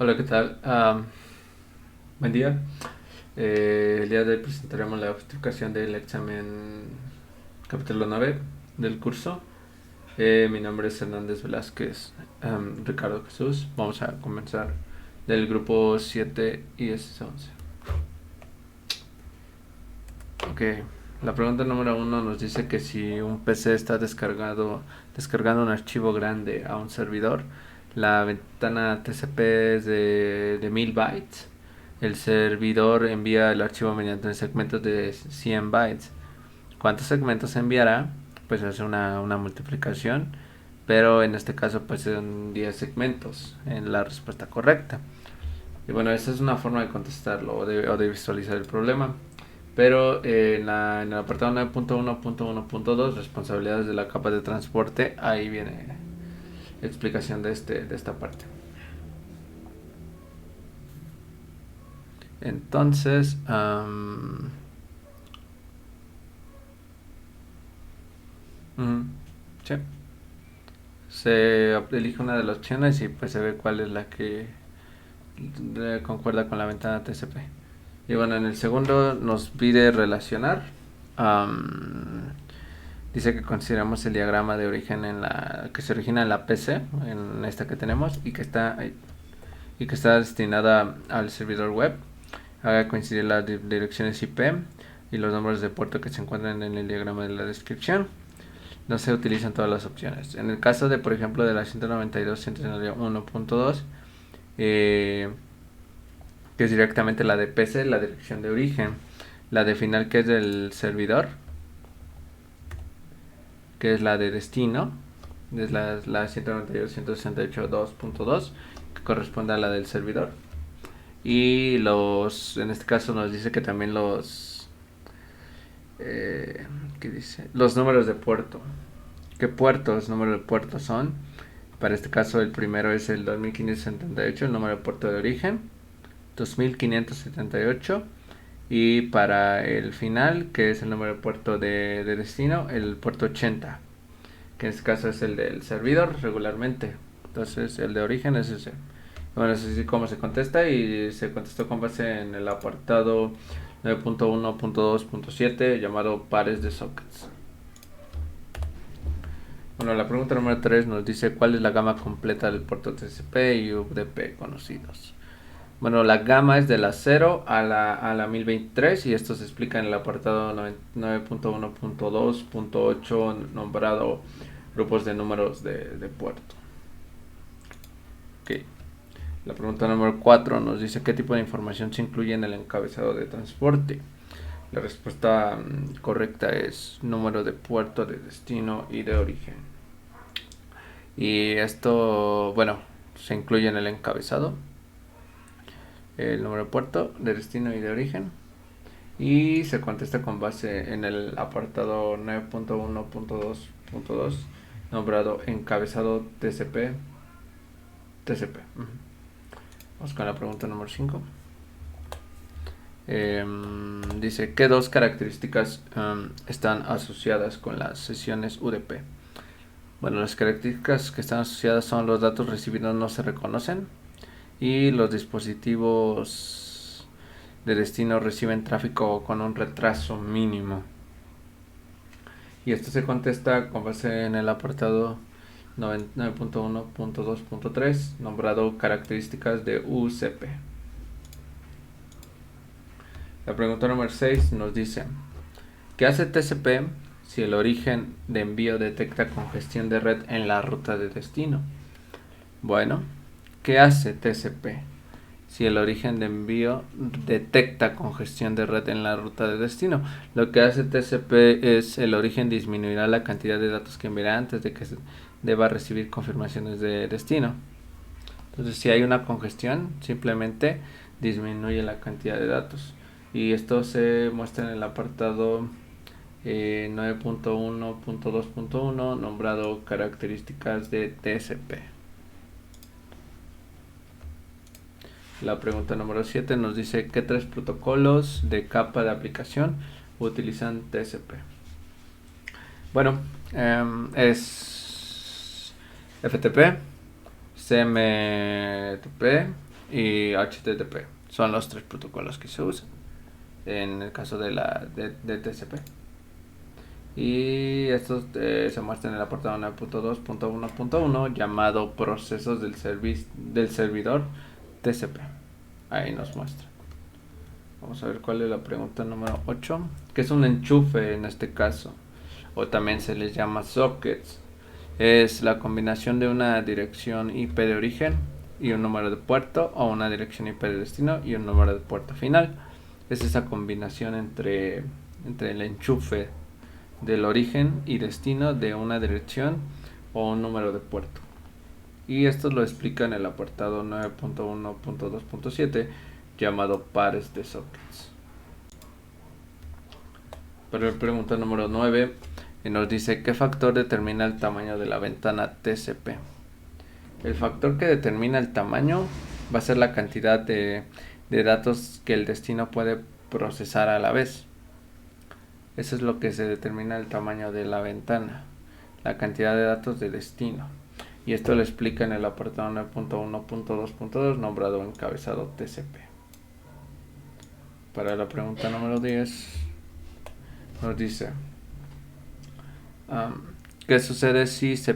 Hola, ¿qué tal? Buen día. El día de hoy presentaremos la justificación del examen capítulo 9 del curso. Mi nombre es Hernández Velázquez Ricardo Jesús. Vamos a comenzar del grupo 7 y S11. Ok, la pregunta número uno nos dice que si un PC está descargando un archivo grande a un servidor, la ventana TCP es de 1000 bytes. El servidor envía el archivo mediante segmentos de 100 bytes. ¿Cuántos segmentos enviará? Pues hace una multiplicación, pero en este caso pues son 10 segmentos en la respuesta correcta. Y bueno, esa es una forma de contestarlo o de visualizar el problema. Pero en el apartado 9.1.1.2, responsabilidades de la capa de transporte, ahí viene la explicación de esta parte. Entonces, sí, se elige una de las opciones y pues se ve cuál es la que concuerda con la ventana TCP. Y bueno, en el segundo nos pide relacionar. Um, Dice que consideramos el diagrama de origen que se origina en la PC, en esta que tenemos, y que está destinada al servidor web. Haga coincidir las direcciones IP y los nombres de puerto que se encuentran en el diagrama de la descripción. No se utilizan todas las opciones. En el caso de, por ejemplo, de la 192.168.1.2, que es directamente la de PC, la dirección de origen, la de final que es del servidor, que es la de destino, es la 192.168.2.2, que corresponde a la del servidor. Y en este caso nos dice que también ¿qué dice? Los números de puerto. ¿Qué puertos, número de puertos son? Para este caso el primero es el 2578, el número de puerto de origen, 2578. Y para el final, que es el número de puerto de destino, el puerto 80, que en este caso es el del servidor regularmente. Entonces el de origen es ese. Bueno, es así como se contesta y se contestó con base en el apartado 9.1.2.7 llamado pares de sockets. Bueno, la pregunta número 3 nos dice cuál es la gama completa del puerto TCP y UDP conocidos. Bueno, la gama es de la 0 a la 1023 y esto se explica en el apartado 9.1.2.8 nombrado grupos de números de puerto. Okay. La pregunta número 4 nos dice qué tipo de información se incluye en el encabezado de transporte. La respuesta correcta es número de puerto, de destino y de origen. Y esto, bueno, se incluye en el encabezado, el número de puerto, de destino y de origen. Y se contesta con base en el apartado 9.1.2.2 nombrado encabezado TCP. TCP. Vamos con la pregunta número 5. Dice, ¿qué dos características están asociadas con las sesiones UDP? Bueno, las características que están asociadas son los datos recibidos no se reconocen y los dispositivos de destino reciben tráfico con un retraso mínimo. Y esto se contesta con base en el apartado 9.1.2.3 nombrado características de UCP. La pregunta número 6 nos dice, ¿qué hace TCP si el origen de envío detecta congestión de red en la ruta de destino? Bueno, ¿qué hace TCP si el origen de envío detecta congestión de red en la ruta de destino? Lo que hace TCP es el origen disminuirá la cantidad de datos que enviará antes de que deba recibir confirmaciones de destino. Entonces, si hay una congestión, simplemente disminuye la cantidad de datos. Y esto se muestra en el apartado 9.1.2.1 nombrado características de TCP. La pregunta número 7 nos dice qué tres protocolos de capa de aplicación utilizan TCP. Bueno, es FTP, CMTP y HTTP. Son los tres protocolos que se usan en el caso de TCP. Y estos se muestran en el apartado 9.2.1.1 llamado procesos del servidor TCP. Ahí nos muestra. Vamos a ver cuál es la pregunta número 8, que es un enchufe en este caso, o también se les llama sockets. Es la combinación de una dirección IP de origen y un número de puerto, o una dirección IP de destino y un número de puerto final. Es esa combinación entre el enchufe del origen y destino de una dirección o un número de puerto. Y esto lo explica en el apartado 9.1.2.7 llamado pares de sockets. Para la pregunta número 9 nos dice ¿qué factor determina el tamaño de la ventana TCP? El factor que determina el tamaño va a ser la cantidad de datos que el destino puede procesar a la vez. Eso es lo que se determina el tamaño de la ventana, la cantidad de datos de destino. Y esto lo explica en el apartado 9.1.2.2 nombrado encabezado TCP. Para la pregunta número 10 nos dice ¿qué sucede si se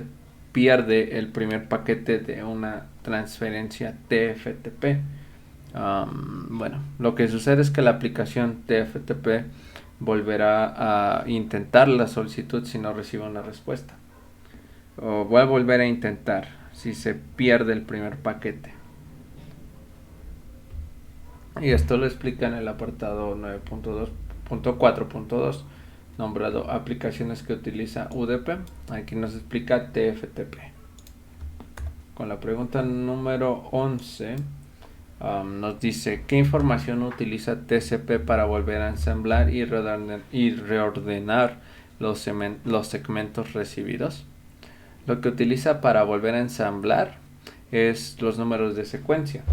pierde el primer paquete de una transferencia TFTP? Bueno, lo que sucede es que la aplicación TFTP volverá a intentar la solicitud si no recibe una respuesta, o voy a volver a intentar si se pierde el primer paquete. Y esto lo explica en el apartado 9.2.4.2 nombrado aplicaciones que utiliza UDP. Aquí nos explica TFTP. Con la pregunta número 11 nos dice ¿qué información utiliza TCP para volver a ensamblar y reordenar los segmentos recibidos? Lo que utiliza para volver a ensamblar es los números de secuencia.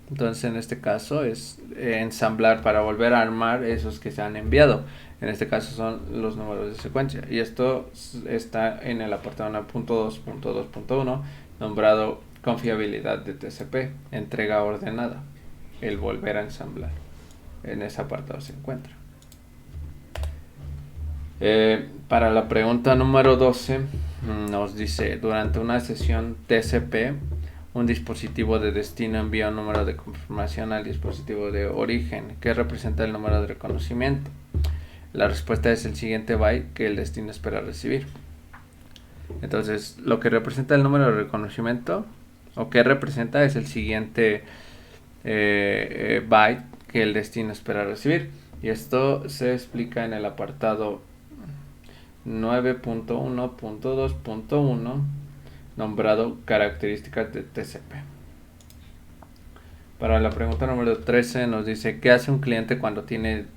Entonces en este caso es ensamblar para volver a armar esos que se han enviado. En este caso son los números de secuencia. Y esto está en el apartado 1.2.2.1 nombrado confiabilidad de TCP, entrega ordenada, el volver a ensamblar. En ese apartado se encuentra. Para la pregunta número 12 nos dice durante una sesión TCP un dispositivo de destino envía un número de confirmación al dispositivo de origen que representa el número de reconocimiento. La respuesta es el siguiente byte que el destino espera recibir. Entonces lo que representa el número de reconocimiento o que representa es el siguiente byte que el destino espera recibir, y esto se explica en el apartado 9.1.2.1 nombrado características de TCP. Para la pregunta número 13 nos dice ¿qué hace un cliente cuando tiene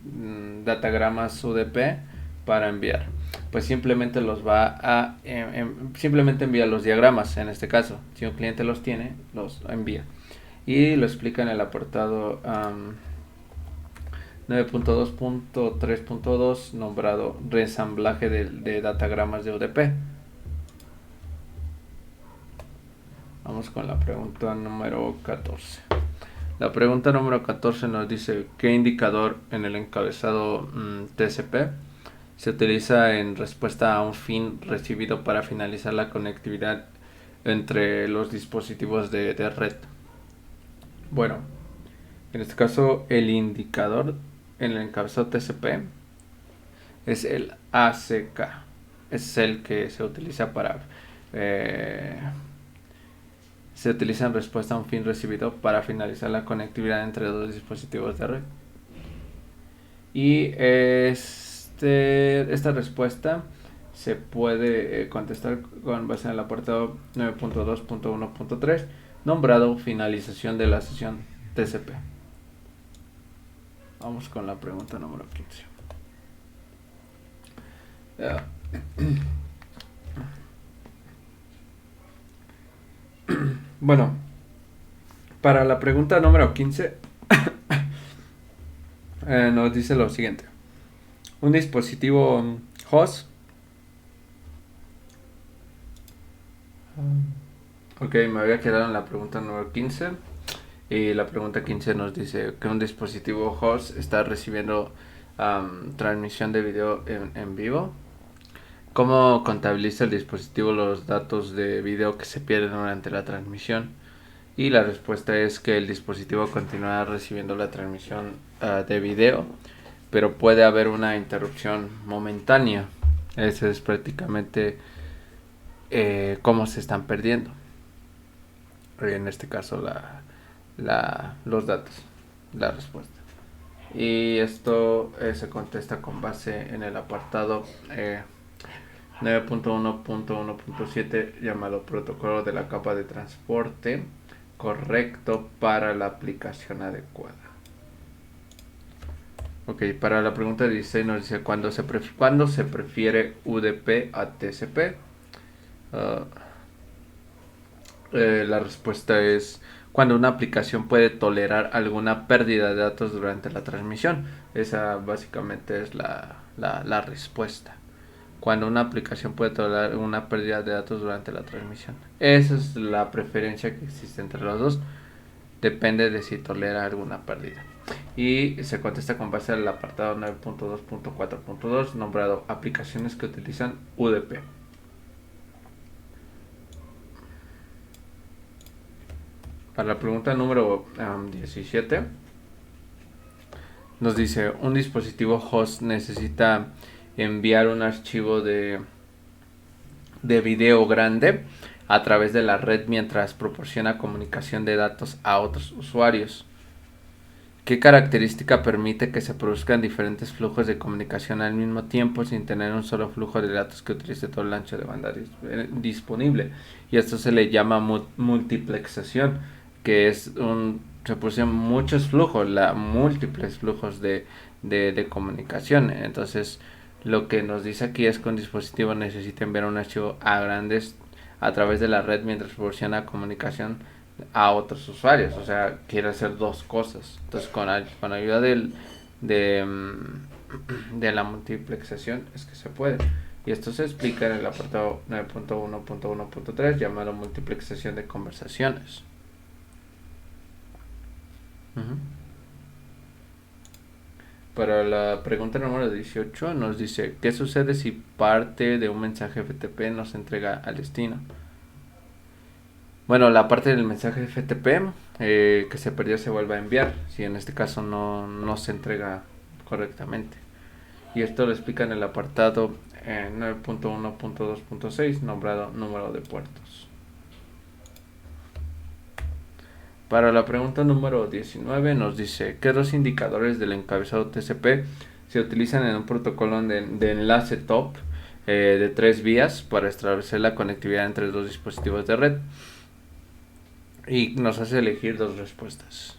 datagramas UDP para enviar? Pues simplemente los va a simplemente envía los diagramas. En este caso, si un cliente los tiene, los envía, y lo explica en el apartado 9.2.3.2 nombrado reensamblaje de datagramas de UDP. Vamos con la pregunta número 14. La pregunta número 14 nos dice ¿qué indicador en el encabezado TCP se utiliza en respuesta a un fin recibido para finalizar la conectividad entre los dispositivos de red? Bueno, en este caso el indicador en el encabezado TCP es el ACK. Es el que se utiliza para se utiliza en respuesta a un fin recibido para finalizar la conectividad entre dos dispositivos de red. Y esta respuesta se puede contestar con base en el apartado 9.2.1.3 nombrado finalización de la sesión TCP. Vamos con la pregunta número 15. Bueno, para la pregunta número 15 nos dice lo siguiente. Un dispositivo host Ok, me había quedado en la pregunta número 15. Y la pregunta 15 nos dice que un dispositivo host está recibiendo transmisión de video en vivo. ¿Cómo contabiliza el dispositivo los datos de video que se pierden durante la transmisión? Y la respuesta es que el dispositivo continúa recibiendo la transmisión de video, pero puede haber una interrupción momentánea. Ese es prácticamente cómo se están perdiendo. En este caso los datos, la respuesta. Y esto se contesta con base en el apartado 9.1.1.7 llamado protocolo de la capa de transporte correcto para la aplicación adecuada. Ok, para la pregunta 16 nos dice ¿cuándo se prefiere UDP a TCP? La respuesta es cuando una aplicación puede tolerar alguna pérdida de datos durante la transmisión. Esa básicamente es la respuesta. Cuando una aplicación puede tolerar una pérdida de datos durante la transmisión. Esa es la preferencia que existe entre los dos. Depende de si tolera alguna pérdida. Y se contesta con base al apartado 9.2.4.2 nombrado aplicaciones que utilizan UDP. Para la pregunta número 17 nos dice un dispositivo host necesita enviar un archivo de video grande a través de la red mientras proporciona comunicación de datos a otros usuarios. ¿Qué característica permite que se produzcan diferentes flujos de comunicación al mismo tiempo sin tener un solo flujo de datos que utilice todo el ancho de banda disponible? Y esto se le llama multiplexación, que es se producen muchos flujos, múltiples flujos de comunicación. Entonces, lo que nos dice aquí es que un dispositivo necesita enviar un archivo a grandes a través de la red mientras proporciona comunicación a otros usuarios, o sea, quiere hacer dos cosas. Entonces, con ayuda de la multiplexación es que se puede. Y esto se explica en el apartado 9.1.1.3 llamado multiplexación de conversaciones. Para la pregunta número 18 nos dice, ¿qué sucede si parte de un mensaje FTP no se entrega al destino? Bueno, la parte del mensaje FTP que se perdió se vuelve a enviar, si en este caso no se entrega correctamente. Y esto lo explica en el apartado 9.1.2.6 nombrado número de puertos. Para la pregunta número 19 nos dice, ¿qué dos indicadores del encabezado TCP se utilizan en un protocolo de enlace top de 3 vías para establecer la conectividad entre dos dispositivos de red? Y nos hace elegir dos respuestas.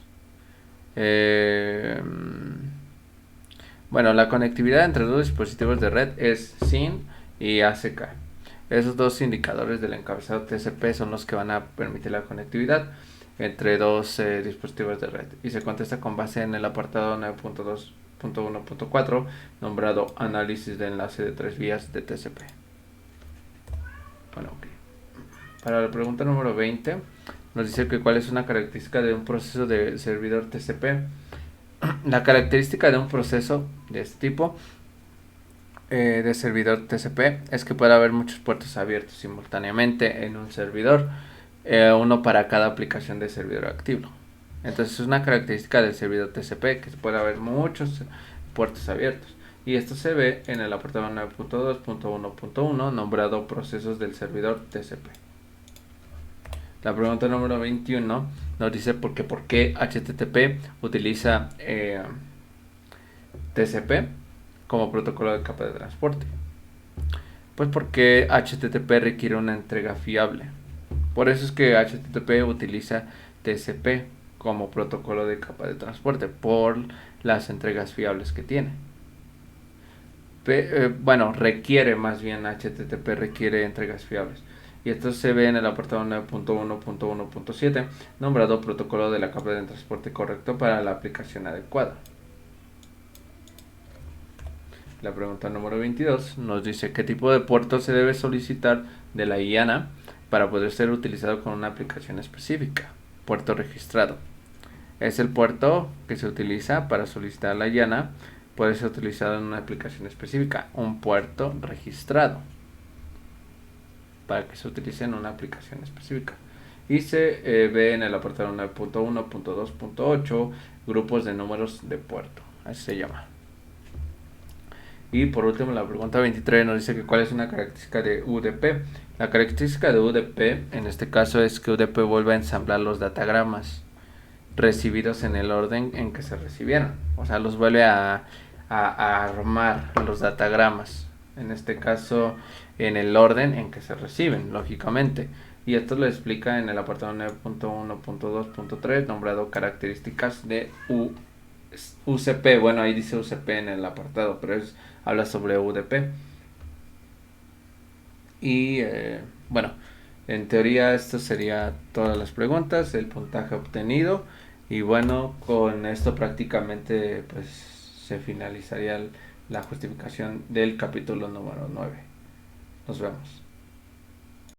Bueno, la conectividad entre dos dispositivos de red es SYN y ACK. Esos dos indicadores del encabezado TCP son los que van a permitir la conectividad entre dos dispositivos de red. Y se contesta con base en el apartado 9.2.1.4 nombrado análisis de enlace de 3 vías de TCP. Bueno, ok. Para la pregunta número 20 nos dice que cuál es una característica de un proceso de servidor TCP. La característica de un proceso de este tipo de servidor TCP es que puede haber muchos puertos abiertos simultáneamente en un servidor, uno para cada aplicación de servidor activo. Entonces es una característica del servidor TCP que puede haber muchos puertos abiertos. Y esto se ve en el apartado 9.2.1.1 nombrado procesos del servidor TCP. La pregunta número 21 nos dice por qué HTTP utiliza TCP como protocolo de capa de transporte. Pues porque HTTP requiere una entrega fiable. Por eso es que HTTP utiliza TCP como protocolo de capa de transporte, por las entregas fiables que tiene. Bueno, requiere más bien HTTP, requiere entregas fiables. Y esto se ve en el apartado 9.1.1.7 nombrado protocolo de la capa de transporte correcto para la aplicación adecuada. La pregunta número 22 nos dice qué tipo de puerto se debe solicitar de la IANA para poder ser utilizado con una aplicación específica. Puerto registrado. Es el puerto que se utiliza para solicitar la IANA. Puede ser utilizado en una aplicación específica. Un puerto registrado para que se utilice en una aplicación específica. Y se ve en el apartado 9.1.2.8 grupos de números de puerto. Así se llama. Y por último, la pregunta 23 nos dice que cuál es una característica de UDP. La característica de UDP en este caso es que UDP vuelve a ensamblar los datagramas recibidos en el orden en que se recibieron. O sea, los vuelve a armar los datagramas. En este caso, en el orden en que se reciben, lógicamente. Y esto lo explica en el apartado 9.1.2.3 nombrado características de UCP. Bueno, ahí dice UCP en el apartado, pero habla sobre UDP. Y bueno, en teoría esto sería todas las preguntas, el puntaje obtenido. Y bueno, con esto prácticamente pues se finalizaría la justificación del capítulo número 9. Nos vemos.